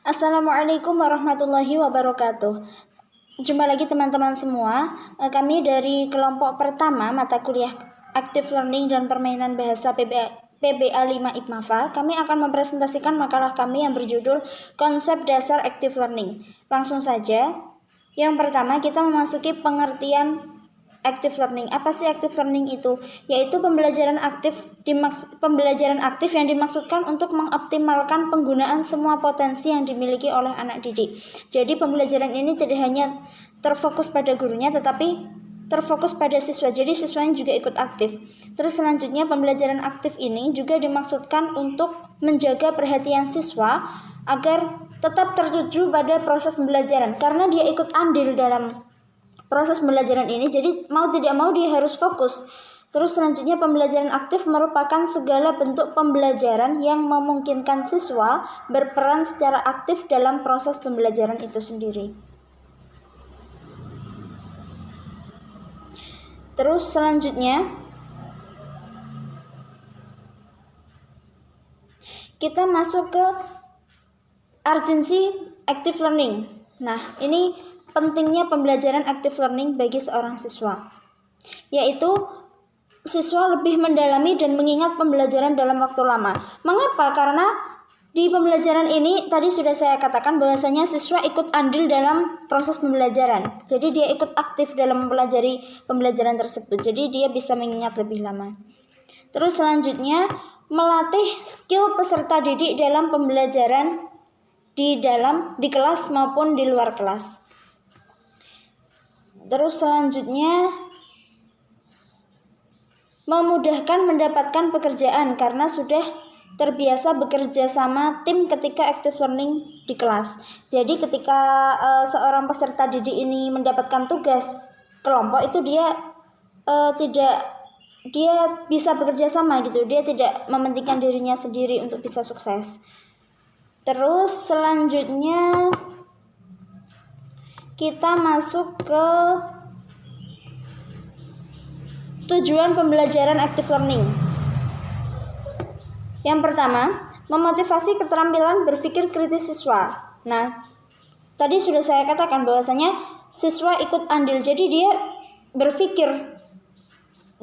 Assalamualaikum warahmatullahi wabarakatuh. Jumpa lagi teman-teman semua. Kami dari kelompok pertama mata kuliah Active Learning dan Permainan Bahasa PBA 5 IPMAFA. Kami akan mempresentasikan makalah kami yang berjudul Konsep Dasar Active Learning. Langsung saja. Yang pertama, kita memasuki pengertian Active Learning. Apa sih Active Learning itu? Yaitu pembelajaran aktif yang dimaksudkan untuk mengoptimalkan penggunaan semua potensi yang dimiliki oleh anak didik. Jadi pembelajaran ini tidak hanya terfokus pada gurunya, tetapi terfokus pada siswa. Jadi siswanya juga ikut aktif. Terus selanjutnya, pembelajaran aktif ini juga dimaksudkan untuk menjaga perhatian siswa agar tetap tertuju pada proses pembelajaran, karena dia ikut andil dalam proses pembelajaran ini, jadi mau tidak mau dia harus fokus. Terus selanjutnya, pembelajaran aktif merupakan segala bentuk pembelajaran yang memungkinkan siswa berperan secara aktif dalam proses pembelajaran itu sendiri. Terus selanjutnya, kita masuk ke urgensi active learning. Nah, ini pentingnya pembelajaran active learning bagi seorang siswa, yaitu siswa lebih mendalami dan mengingat pembelajaran dalam waktu lama. Mengapa? Karena di pembelajaran ini tadi sudah saya katakan bahwasanya siswa ikut andil dalam proses pembelajaran. Jadi dia ikut aktif dalam mempelajari pembelajaran tersebut. Jadi dia bisa mengingat lebih lama. Terus selanjutnya, melatih skill peserta didik dalam pembelajaran di kelas maupun di luar kelas. Terus selanjutnya, memudahkan mendapatkan pekerjaan karena sudah terbiasa bekerja sama tim ketika active learning di kelas. Jadi ketika seorang peserta didik ini mendapatkan tugas kelompok, itu dia bisa bekerja sama gitu. Dia tidak mementingkan dirinya sendiri untuk bisa sukses. Terus selanjutnya, kita masuk ke tujuan pembelajaran active learning. Yang pertama, memotivasi keterampilan berpikir kritis siswa. Nah, tadi sudah saya katakan bahwasanya siswa ikut andil, jadi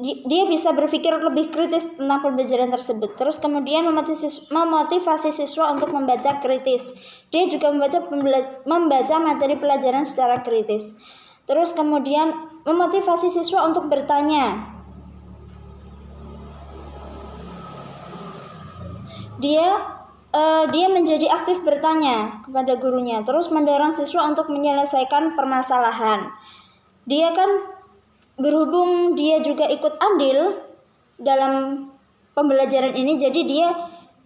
dia bisa berpikir lebih kritis tentang pembelajaran tersebut. Terus kemudian memotivasi siswa untuk membaca kritis. Dia juga membaca materi pelajaran secara kritis. Terus kemudian memotivasi siswa untuk bertanya. Dia menjadi aktif bertanya kepada gurunya. Terus mendorong siswa untuk menyelesaikan permasalahan. Dia kan berhubung dia juga ikut andil dalam pembelajaran ini, jadi dia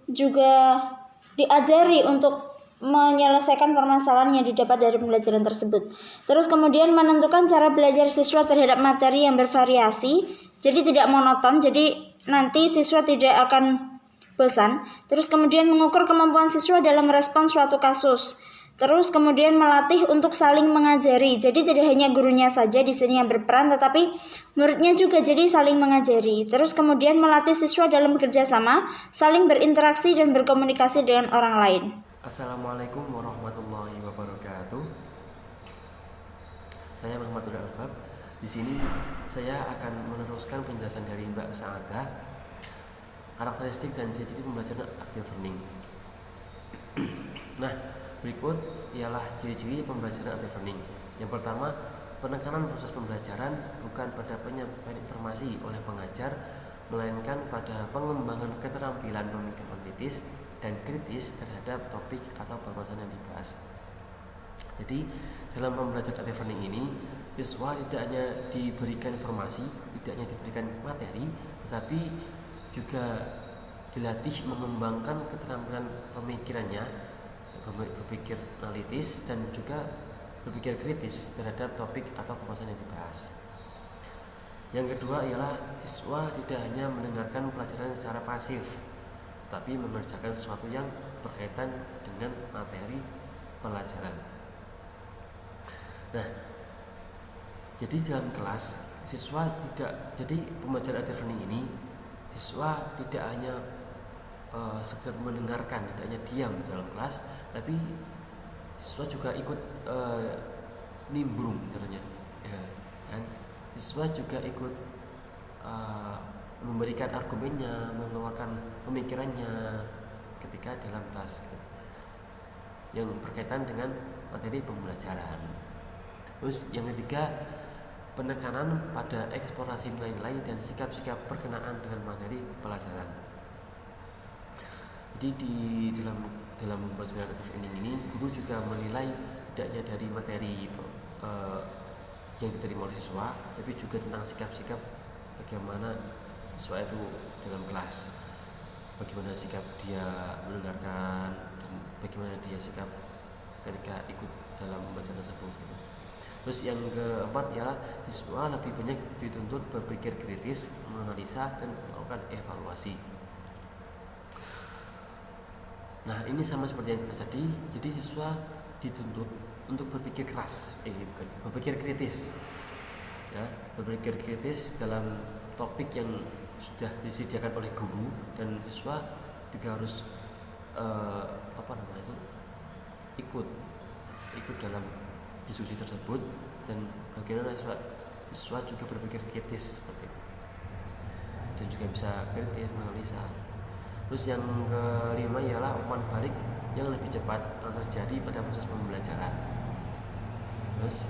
juga diajari untuk menyelesaikan permasalahan yang didapat dari pembelajaran tersebut. Terus kemudian menentukan cara belajar siswa terhadap materi yang bervariasi, jadi tidak monoton, jadi nanti siswa tidak akan bosan. Terus kemudian mengukur kemampuan siswa dalam merespons suatu kasus. Terus kemudian melatih untuk saling mengajari. Jadi tidak hanya gurunya saja di sini yang berperan, tetapi muridnya juga jadi saling mengajari. Terus kemudian melatih siswa dalam bekerja sama, saling berinteraksi dan berkomunikasi dengan orang lain. Assalamualaikum warahmatullahi wabarakatuh. Saya Muhammad Albab. Di sini saya akan meneruskan penjelasan dari Mbak Sa'adah, karakteristik dan ciri-ciri pembelajaran active learning. Nah, berikut ialah ciri-ciri pembelajaran active learning. Yang pertama, penekanan proses pembelajaran bukan pada penyampaian informasi oleh pengajar, melainkan pada pengembangan keterampilan pemikiran kritis dan kritis terhadap topik atau permasalahan yang dibahas. Jadi, dalam pembelajaran active learning ini, siswa tidak hanya diberikan informasi, tidak hanya diberikan materi, tetapi juga dilatih mengembangkan keterampilan pemikirannya, berpikir analitis dan juga berpikir kritis terhadap topik atau permasalahan yang dibahas. Yang kedua ialah siswa tidak hanya mendengarkan pelajaran secara pasif, tapi mengerjakan sesuatu yang berkaitan dengan materi pelajaran. Nah, jadi dalam kelas jadi pembelajaran active learning ini, siswa tidak hanya sekedar mendengarkan, tidak hanya diam di dalam kelas, tapi siswa juga ikut nimbrung caranya, ya kan? Siswa juga ikut memberikan argumennya, mengeluarkan pemikirannya ketika dalam kelas yang berkaitan dengan materi pembelajaran. Terus yang ketiga, penekanan pada eksplorasi nilai-nilai dan sikap-sikap berkenaan dengan materi pelajaran. Jadi di dalam pembelajaran active learning ini, guru juga menilai tidaknya dari materi yang diterima oleh siswa, tapi juga tentang sikap-sikap bagaimana siswa itu dalam kelas, bagaimana sikap dia mendengarkan dan bagaimana dia sikap ketika ikut dalam pembelajaran tersebut. Terus yang keempat ialah siswa lebih banyak dituntut berpikir kritis, menganalisa dan melakukan evaluasi. Nah, ini sama seperti yang kita tadi. Jadi siswa dituntut untuk berpikir keras, berpikir kritis, ya, berpikir kritis dalam topik yang sudah disediakan oleh guru, dan siswa juga harus ikut dalam diskusi tersebut, dan bagaimana siswa juga berpikir kritis seperti itu, dan juga bisa kritis menganalisa. Terus yang kelima ialah umpan balik yang lebih cepat terjadi pada proses pembelajaran. Terus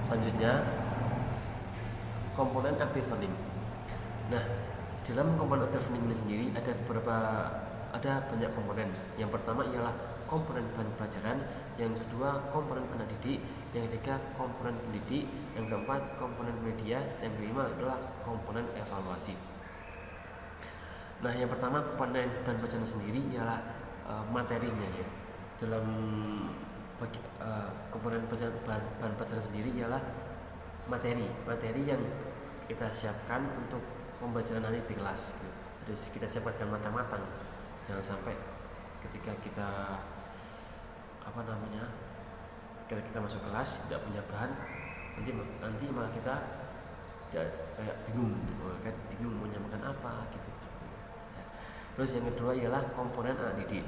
selanjutnya komponen active learning. Nah, dalam komponen active learning ini sendiri ada banyak komponen. Yang pertama ialah komponen bahan pelajaran, yang kedua komponen pendidik, yang ketiga komponen pendidik, yang keempat komponen media, yang kelima adalah komponen evaluasi. Nah, yang pertama komponen bahan pelajaran sendiri ialah materinya, ya. Dalam komponen bahan pelajaran sendiri ialah materi yang kita siapkan untuk pembelajaran nanti di kelas. Jadi kita siapkan dengan matang-matang, jangan sampai ketika kita kita masuk kelas tidak punya bahan, nanti malah kita kayak bingung mau nyamakan apa gitu. Terus yang kedua ialah komponen anak didik.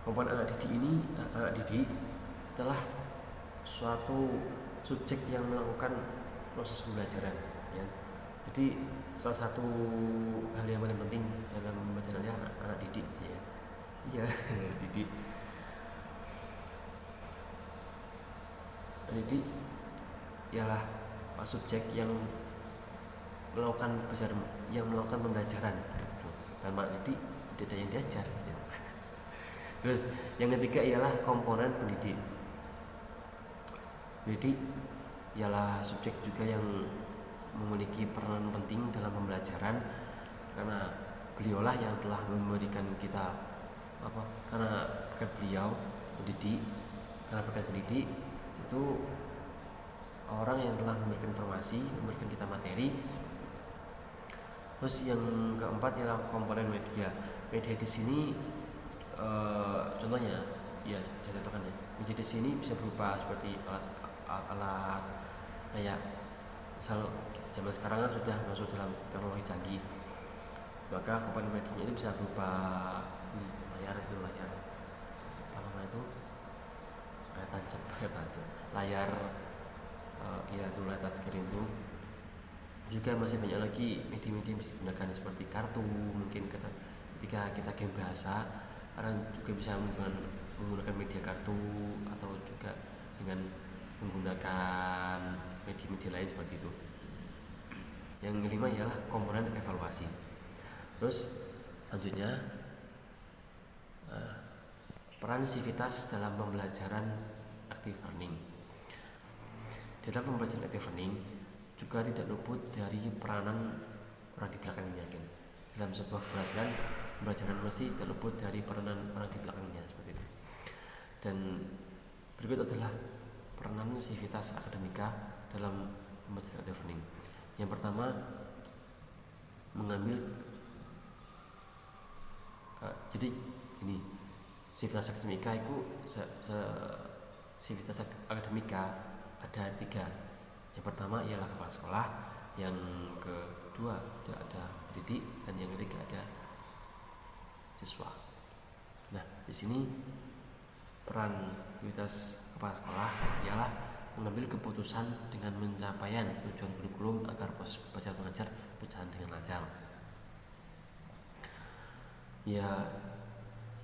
Komponen anak didik adalah suatu subjek yang melakukan proses pembelajaran, ya. Jadi salah satu hal yang paling penting dalam pembelajaran anak didik, ya. Iya, didik. Didik ialah subjek yang melakukan pembelajaran gitu. Tanpa didik tidak ada yang diajar gitu. Terus yang ketiga ialah komponen pendidik. Pendidik ialah subjek juga yang memiliki peran penting dalam pembelajaran, karena beliaulah yang telah memberikan kita karena berkat beliau pendidik itu orang yang telah memberikan informasi, memberikan kita materi. Terus yang keempat ialah komponen media. Media di sini contohnya, ya saya contohkan ya. Media di sini bisa berupa seperti alat kayak misal zaman sekarang kan sudah masuk dalam teknologi canggih, maka komponen medianya itu bisa berupa layar layar itu layar touchscreen itu. Juga masih banyak lagi media-media yang bisa digunakan seperti kartu, mungkin ketika kita game bahasa, karena juga bisa menggunakan media kartu, atau juga dengan menggunakan media-media lain seperti itu. Yang kelima ialah komponen evaluasi. Terus selanjutnya peran sivitas dalam pembelajaran active learning. Dalam pembelajaran active learning juga tidak luput dari peranan orang di belakangnya. Dalam sebuah pembelajaran mesti tidak luput dari peranan orang di belakangnya seperti itu. Dan berikut adalah peranan sivitas akademika dalam pembelajaran active learning. Yang pertama, mengambil jadi ini sivitas akademika itu sivitas akademika ada 3. Yang pertama ialah kepala sekolah, yang kedua ada pendidik, dan yang ketiga ada siswa. Nah, di sini peran aktivitas kepala sekolah ialah mengambil keputusan dengan pencapaian tujuan kurikulum agar proses belajar mengajar berjalan dengan lancar. Ya,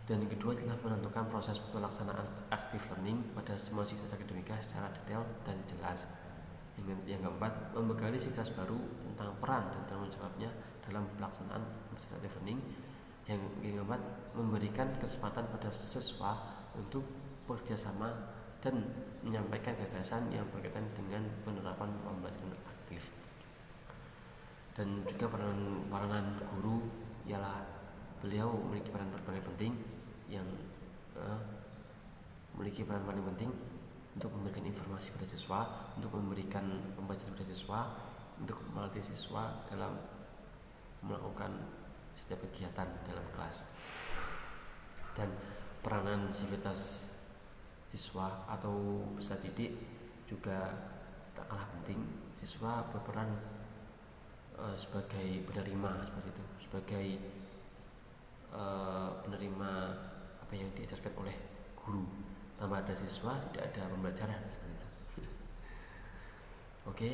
dan yang kedua adalah menentukan proses pelaksanaan active learning pada semua siklus akademika secara detail dan jelas. Yang keempat, membekali siklus baru tentang peran dan tanggung jawabnya dalam pelaksanaan pembelajaran active learning. Yang keempat, memberikan kesempatan pada siswa untuk bekerja sama dan menyampaikan gagasan yang berkaitan dengan penerapan pembelajaran aktif. Dan juga peranan guru ialah beliau memiliki peran paling penting untuk memberikan informasi pada siswa, untuk memberikan pembelajaran pada siswa, untuk melatih siswa dalam melakukan setiap kegiatan dalam kelas. Dan peranan civitas siswa atau peserta didik juga tak kalah penting. Siswa berperan sebagai penerima seperti itu, sebagai penerima apa yang diajarkan oleh guru. Tanpa ada siswa tidak ada pembelajaran seperti itu. Oke,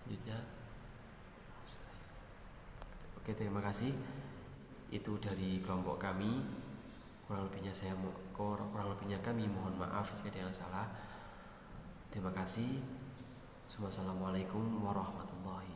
selanjutnya. Oke, terima kasih. Itu dari kelompok kami. Kurang lebihnya kami mohon maaf jika ada yang salah. Terima kasih. Wassalamualaikum warahmatullahi